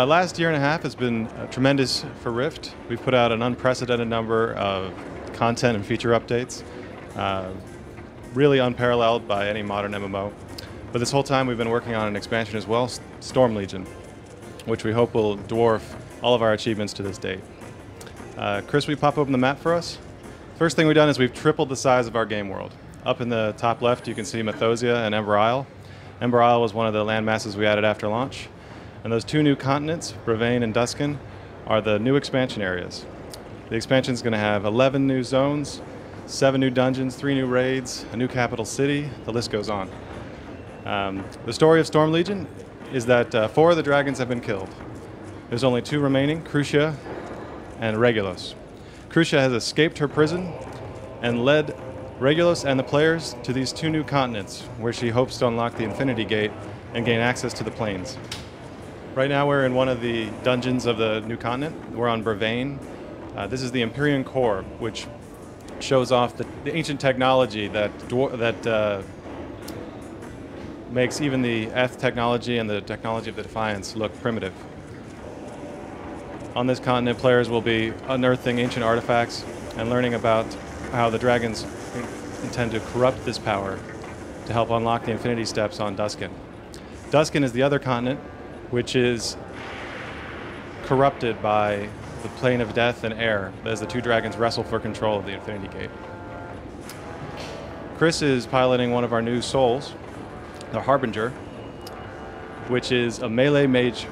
Last year and a half has been tremendous for Rift. We've put out an unprecedented number of content and feature updates, really unparalleled by any modern MMO. But this whole time we've been working on an expansion as well, Storm Legion, which we hope will dwarf all of our achievements to this date. Chris, will you pop open the map for us? First thing we've done is we've tripled the size of our game world. Up in the top left you can see Mythosia and Ember Isle. Ember Isle was one of the land masses we added after launch. And those two new continents, Bravane and Duskin, are the new expansion areas. The expansion is going to have 11 new zones, 7 new dungeons, 3 new raids, a new capital city, the list goes on. The story of Storm Legion is that 4 of the dragons have been killed. There's only 2 remaining, Crucia and Regulus. Crucia has escaped her prison and led Regulus and the players to these 2 new continents, where she hopes to unlock the Infinity Gate and gain access to the plains. Right now we're in one of the dungeons of the new continent. We're on Bravane. This is the Empyrean Core, which shows off the ancient technology that makes even the Eth technology and the technology of the Defiance look primitive. On this continent, players will be unearthing ancient artifacts and learning about how the dragons intend to corrupt this power to help unlock the Infinity Steps on Duskin. Duskin is the other continent, which is corrupted by the Plane of Death and Air as the 2 dragons wrestle for control of the Infinity Gate. Chris is piloting one of our new souls, the Harbinger, which is a melee mage.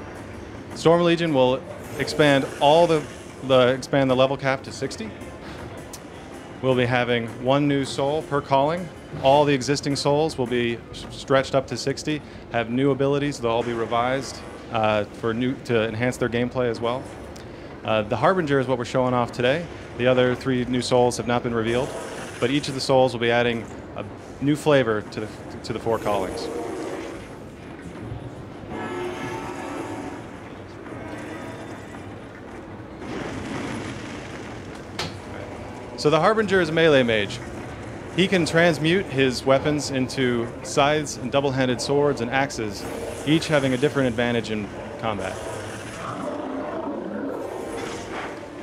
Storm Legion will expand expand the level cap to 60. We'll be having 1 new soul per calling. All the existing souls will be stretched up to 60, have new abilities. They'll all be revised to enhance their gameplay as well. The Harbinger is what we're showing off today. The other 3 new souls have not been revealed, but each of the souls will be adding a new flavor to the 4 callings. So the Harbinger is a melee mage. He can transmute his weapons into scythes and double-handed swords and axes, each having a different advantage in combat.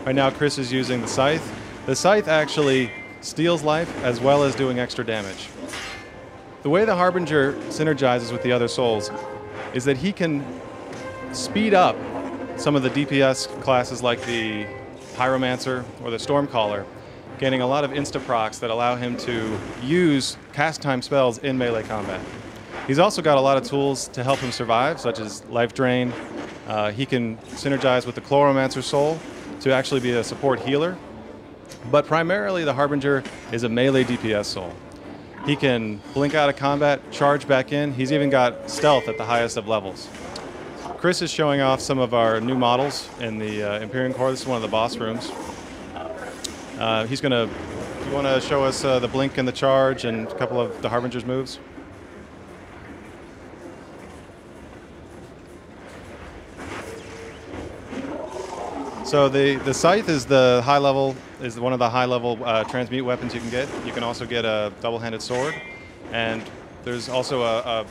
Right now Chris is using the scythe. The scythe actually steals life as well as doing extra damage. The way the Harbinger synergizes with the other souls is that he can speed up some of the DPS classes like the Pyromancer or the Stormcaller, gaining a lot of insta-procs that allow him to use cast time spells in melee combat. He's also got a lot of tools to help him survive, such as Life Drain. He can synergize with the Chloromancer Soul to actually be a support healer. But primarily the Harbinger is a melee DPS soul. He can blink out of combat, charge back in. He's even got stealth at the highest of levels. Chris is showing off some of our new models in the Empyrean Core. This is one of the boss rooms. You want to show us the blink and the charge and a couple of the Harbinger's moves? So the scythe is one of the high-level transmute weapons you can get. You can also get a double-handed sword, and there's also a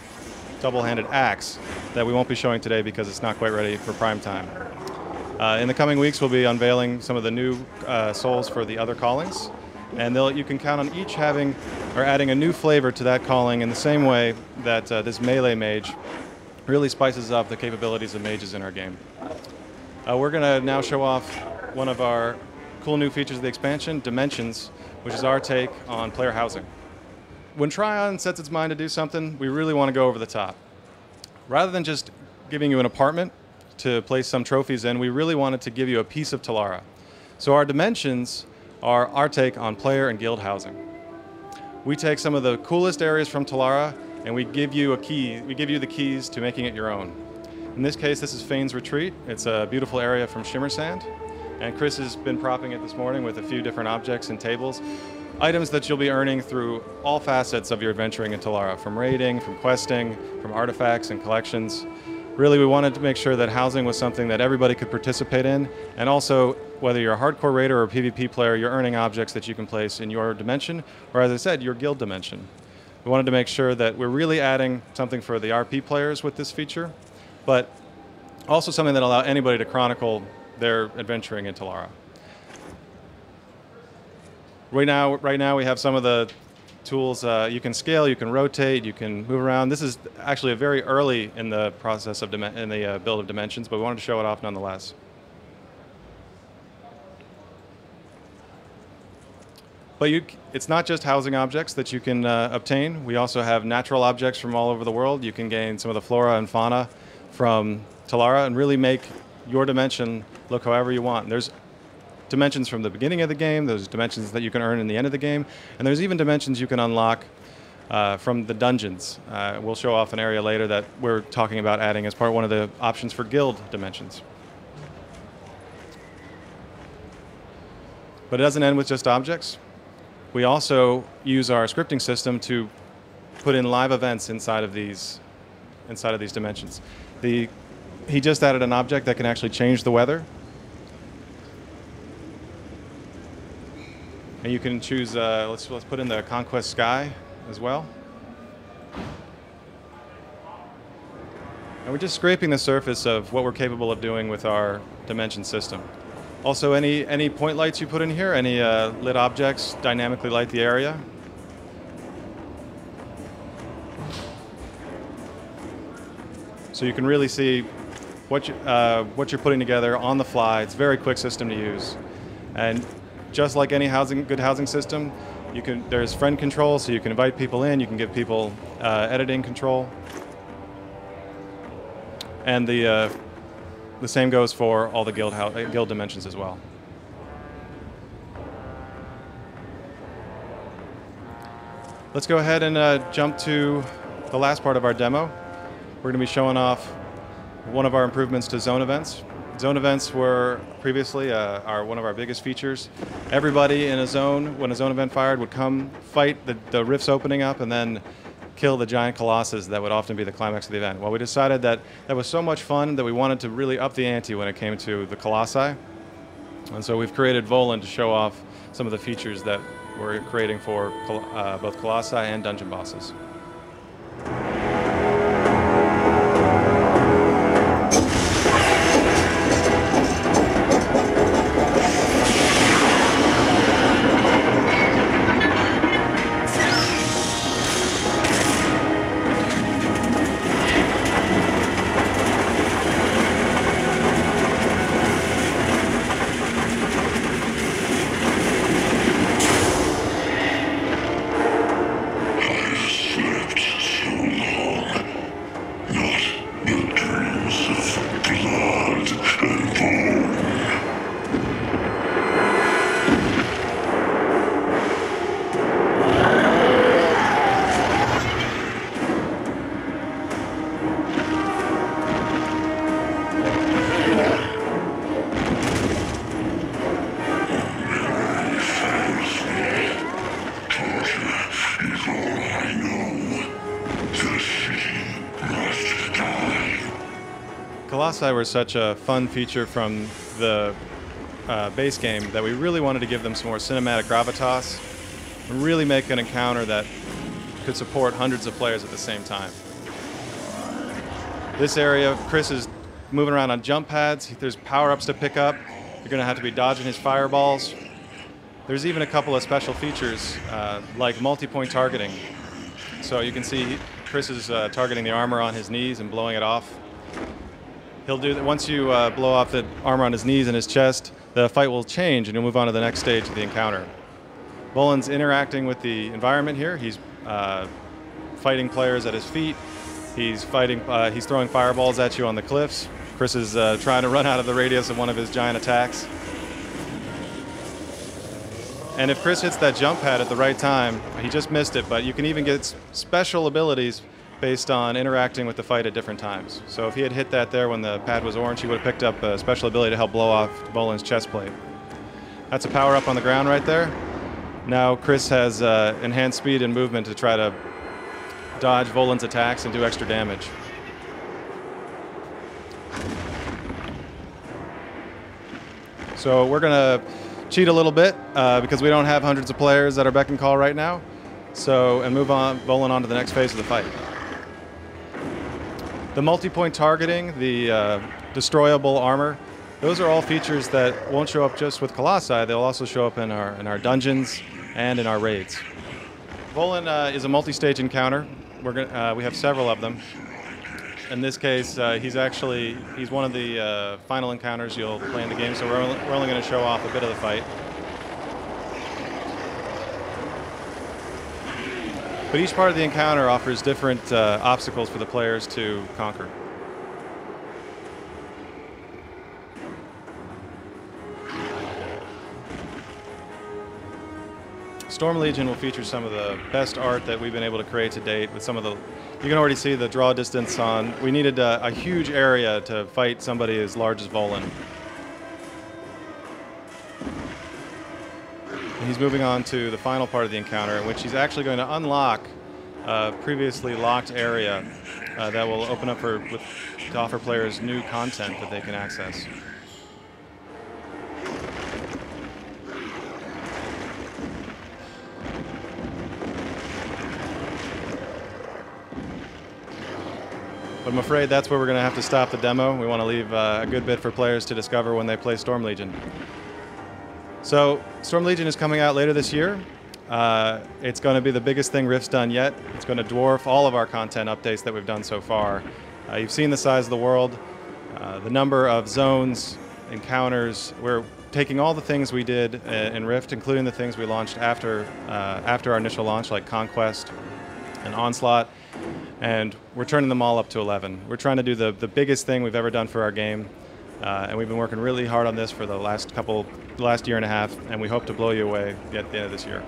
double-handed axe that we won't be showing today because it's not quite ready for prime time. In the coming weeks, we'll be unveiling some of the new souls for the other callings, and you can count on each adding a new flavor to that calling in the same way that this melee mage really spices up the capabilities of mages in our game. We're going to now show off one of our cool new features of the expansion, Dimensions, which is our take on player housing. When Trion sets its mind to do something, we really want to go over the top. Rather than just giving you an apartment to place some trophies in, we really wanted to give you a piece of Tallara. So our Dimensions are our take on player and guild housing. We take some of the coolest areas from Tallara and we give you the keys to making it your own. In this case, this is Fane's Retreat. It's a beautiful area from Shimmersand, and Chris has been propping it this morning with a few different objects and tables. Items that you'll be earning through all facets of your adventuring in Tallara, from raiding, from questing, from artifacts and collections. Really, we wanted to make sure that housing was something that everybody could participate in, and also, whether you're a hardcore raider or a PvP player, you're earning objects that you can place in your dimension, or as I said, your guild dimension. We wanted to make sure that we're really adding something for the RP players with this feature, but Also something that allows anybody to chronicle their adventuring in Telara. Right now we have some of the tools. You can scale, you can rotate, you can move around. This is actually a very early in the process of build of Dimensions, but we wanted to show it off nonetheless. But it's not just housing objects that you can obtain. We also have natural objects from all over the world. You can gain some of the flora and fauna from Telara and really make your dimension look however you want. And there's dimensions from the beginning of the game, there's dimensions that you can earn in the end of the game, and there's even dimensions you can unlock from the dungeons. We'll show off an area later that we're talking about adding as one of the options for guild dimensions. But it doesn't end with just objects. We also use our scripting system to put in live events inside of these dimensions. He just added an object that can actually change the weather. And you can choose, let's put in the Conquest Sky as well. And we're just scraping the surface of what we're capable of doing with our dimension system. Also, any point lights you put in here, any lit objects dynamically light the area. So you can really see what you're putting together on the fly. It's a very quick system to use. And just like any good housing system, there's friend control, so you can invite people in, you can give people editing control. And the same goes for all the guild dimensions as well. Let's go ahead and jump to the last part of our demo. We're going to be showing off one of our improvements to zone events. Zone events were previously one of our biggest features. Everybody in a zone, when a zone event fired, would come fight the rifts opening up and then kill the giant colossus that would often be the climax of the event. Well, we decided that was so much fun that we wanted to really up the ante when it came to the colossi. And so we've created Volan to show off some of the features that we're creating for both colossi and dungeon bosses. Colossi were such a fun feature from the base game that we really wanted to give them some more cinematic gravitas and really make an encounter that could support hundreds of players at the same time. This area, Chris is moving around on jump pads. There's power-ups to pick up. You're going to have to be dodging his fireballs. There's even a couple of special features like multi-point targeting. So you can see Chris is targeting the armor on his knees and blowing it off. He'll do that once you blow off the armor on his knees and his chest. The fight will change, and you'll move on to the next stage of the encounter. Volan's interacting with the environment here. He's fighting players at his feet. He's throwing fireballs at you on the cliffs. Chris is trying to run out of the radius of one of his giant attacks. And if Chris hits that jump pad at the right time, he just missed it, but you can even get special abilities based on interacting with the fight at different times. So if he had hit that there when the pad was orange, he would have picked up a special ability to help blow off Volan's chest plate. That's a power-up on the ground right there. Now Chris has enhanced speed and movement to try to dodge Volan's attacks and do extra damage. So we're going to cheat a little bit because we don't have hundreds of players at our beck and call right now. And move Volan on to the next phase of the fight. The multi-point targeting, the destroyable armor. Those are all features that won't show up just with Colossi. They'll also show up in our dungeons and in our raids. Volan is a multi-stage encounter. We have several of them. In this case, he's one of the final encounters you'll play in the game, so we're only going to show off a bit of the fight. But each part of the encounter offers different obstacles for the players to conquer. Storm Legion will feature some of the best art that we've been able to create to date with some of the... You can already see the draw distance on... We needed a huge area to fight somebody as large as Volan. And he's moving on to the final part of the encounter, in which he's actually going to unlock a previously locked area that will open up to offer players new content that they can access. But I'm afraid that's where we're going to have to stop the demo. We want to leave a good bit for players to discover when they play Storm Legion. So Storm Legion is coming out later this year. It's going to be the biggest thing Rift's done yet. It's going to dwarf all of our content updates that we've done so far. You've seen the size of the world, the number of zones, encounters. We're taking all the things we did in Rift, including the things we launched after our initial launch, like Conquest and Onslaught, and we're turning them all up to 11. We're trying to do the biggest thing we've ever done for our game, and we've been working really hard on this for the last year and a half, and we hope to blow you away at the end of this year.